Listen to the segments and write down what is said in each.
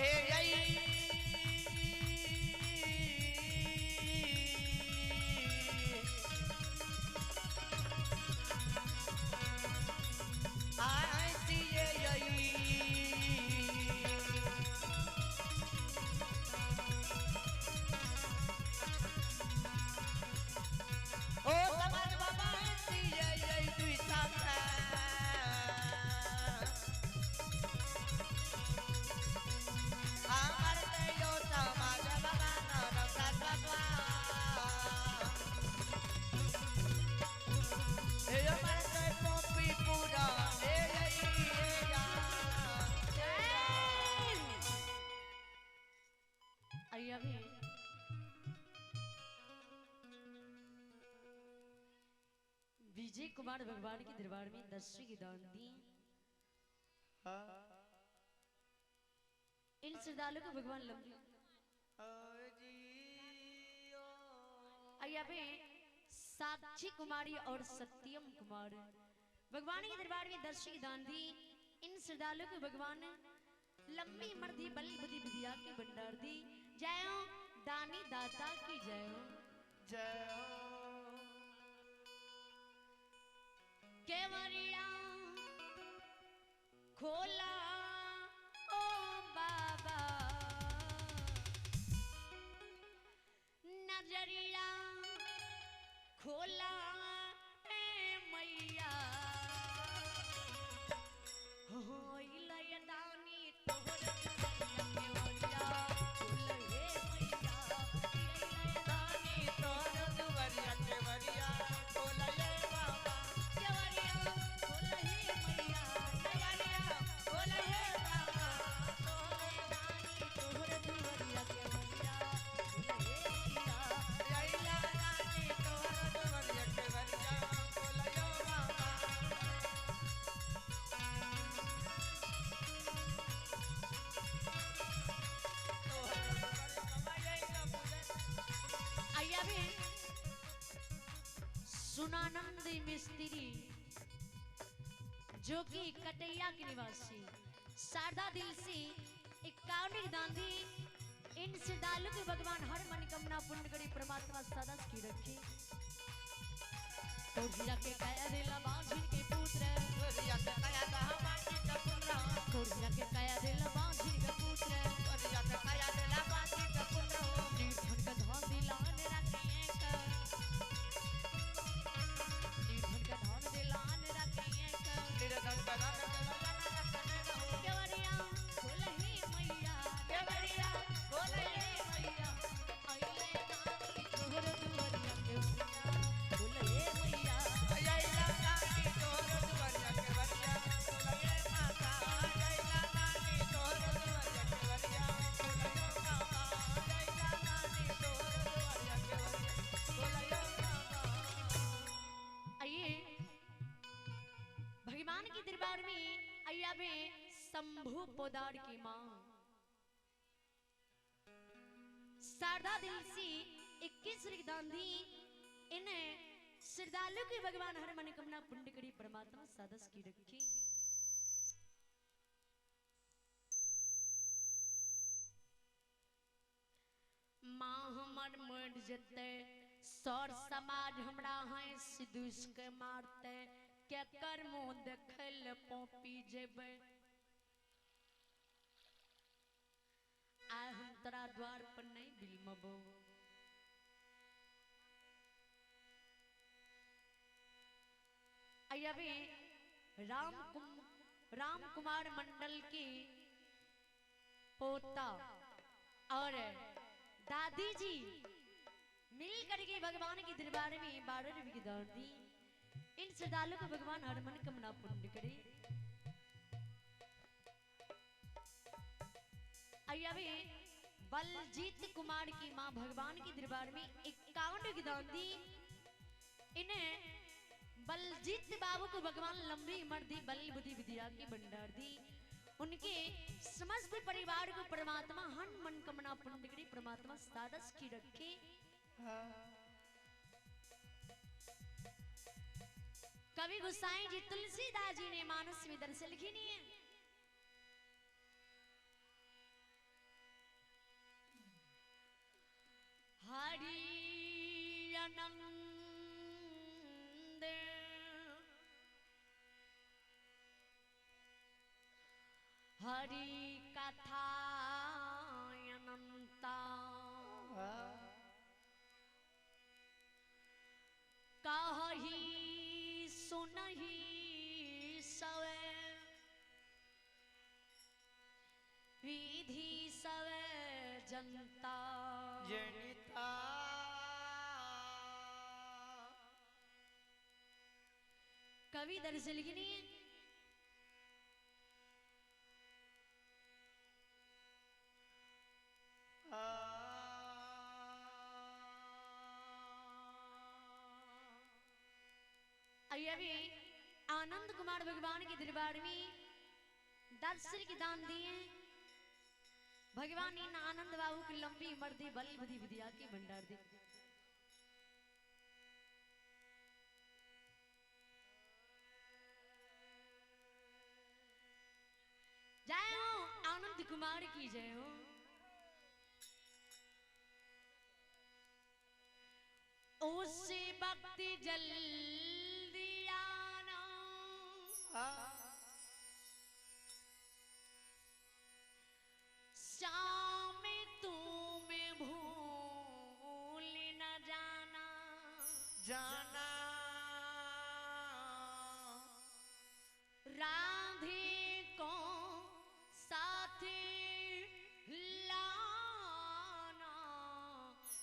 ए यही अभी विजय कुमार भगवान के दरबार में दर्शी की दान दी। इन श्रद्धालु को भगवान लंबी अभी साक्षी कुमारी और सत्यम कुमार भगवान के दरबार में दर्शी की दान दी। इन श्रद्धालु को भगवान लंबी उम्र दी, बल बुद्धि विद्या के भंडार दी। जय हो दानी दाता की जय हो, जय हो। केवड़िया खोला ओ बाबा, नजरिया खोला ए मैया, हो इलय दानी तोहर सुनानंद मिस्त्री जो कि कटैया के निवासी शारदा दिल से 51 दान दी। इन श्रद्धालु के भगवान हर मनोकामना पूर्ण करे, परमात्मा सदा की रखे। तो हीरा के काया दिला बांझिन के पुत्र, हीरा के काया दिला बांझिन के पुत्र, तो हीरा के काया दिला बांझिन के पुत्र, हीरा के काया दिला बांझिन के पुत्र। निर्धन का धन दिलान रखिए का, निर्धन का धन दिलान रखिए का, निर्धन का धन दिलान रखिए का। केवड़िया खोलही मैया, केवड़िया खोलही मैया, अइले नानी तोहर दुआरिया केवड़िया खोलहे मैया, अइला नानी तोहर दुआरिया केवड़िया खोलहे माता, अइला नानी तोहर दुआरिया केवड़िया खोलहे माता, अइला नानी तोहर दुआरिया केवड़िया खोलहे माता। आइए भगवान के दरबार में आइया में शंभु पोदार की मां शारदा दिल से 21 दान दी। इन्हें श्रद्धालु के भगवान हर मनोकामना पूर्ण करी, परमात्मा सदस की रखी। माँ हमर मर जते, सर समाज हमरा है सिदुस के मारते, क्या कर मुंह देखल पोपी जेबे। आय हम तरा द्वार पर नहीं बिलमबो, अभी राम कुमार मंडल की पोता और दादी जी मिल करके भगवान के दरबार में 12 रुपए की दान दी। इन श्रद्धालु को भगवान हर मनोकामना पूर्ण करे। अभी बलजीत कुमार की मां भगवान के दरबार में 51 की दान दी। इन्हें बलजीत बाबू को भगवान लंबी उम्र दी, बल बुद्धि विद्या की भंडार दी। उनके समस्त परिवार को परमात्मा हर मनोकामना पूर्ण करे, परमात्मा सादस की रखे। कवि गोसाई जी तुलसीदास जी ने मानस में दरअसल लिखी नहीं है। नंद हरि कथा अनंता कहहि सुनहि सवे विधि सवे जनता जनिता कवि दरअसल लिखनी है अभी आनंद कुमार भगवान के दरबार में दर्शन के दान दिए भगवान इन आनंद बाबू की लंबी उम्र दी बल बुद्धि विद्या की भंडार दी जय हो आनंद कुमार की जय हो उसे भक्ति जल शाम तुम्हें भूल न जाना जाना राधे को साथ लाना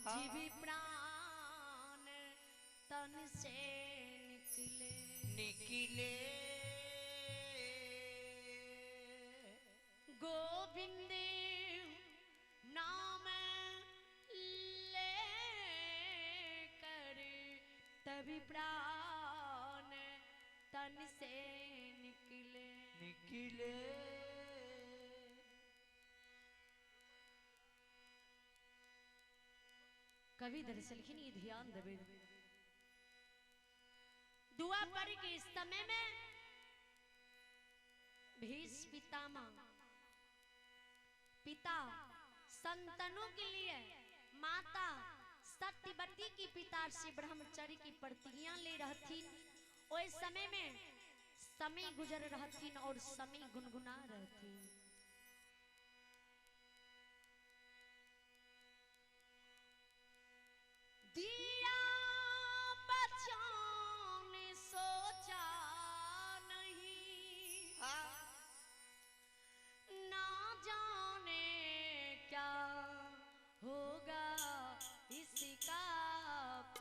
जीव प्राण तन से निकले निकले गोविंद नाम ले कर तभी प्राण तन से निकले निकले कवि दरअसल की नहीं ध्यान देवे दुआ पर के समय में भीष्म पितामह पिता संतानों के लिए माता सत्यवती की पिता से ब्रह्मचर्य की प्रतिज्ञा ले रही थी उस समय में समय गुजर रही थी और समय गुनगुना रही थी दिया बचान सोचा ना जाने क्या होगा इसका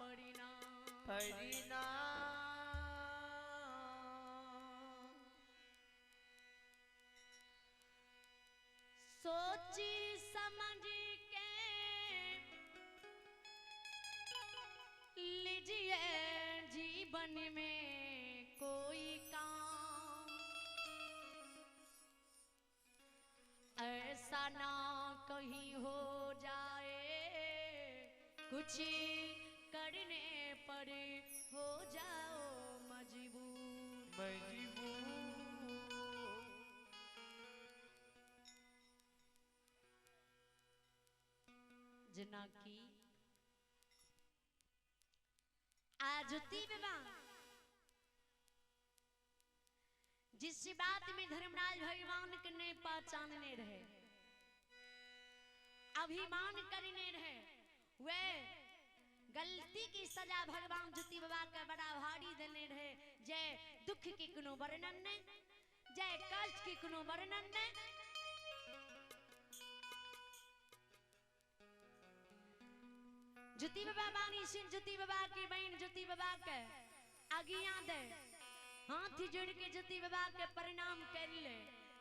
परिणाम सोची समझ के लीजिए जीवन में कोई काम ऐसा ना कहीं हो जाए कुछ करने पर हो जाओ मजबूर जना की आजुती विवाह जिस बात में धर्मराज भगवान के ने पहचानने रहे अभिमान करने रहे वे गलती की सजा भगवान ज्योति बाबा का बड़ा भारी देने रहे जय दुख की कोनो वर्णन ने जय कष्ट की कोनो वर्णन ने ज्योति बाबा बानी सिंह ज्योति बाबा की बहन ज्योति बाबा के आगिया दे हाथ जोड़ के ज्योति बाबा के प्रणाम कर ले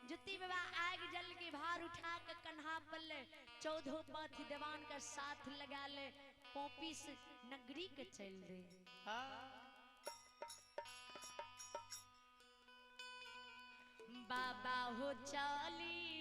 ज्योति बाबा आग जल के भार उठा के कन्हा पर ले 14 पथ देवान का साथ लगा ले पोपीस नगरी के चल दे बाबा हो चली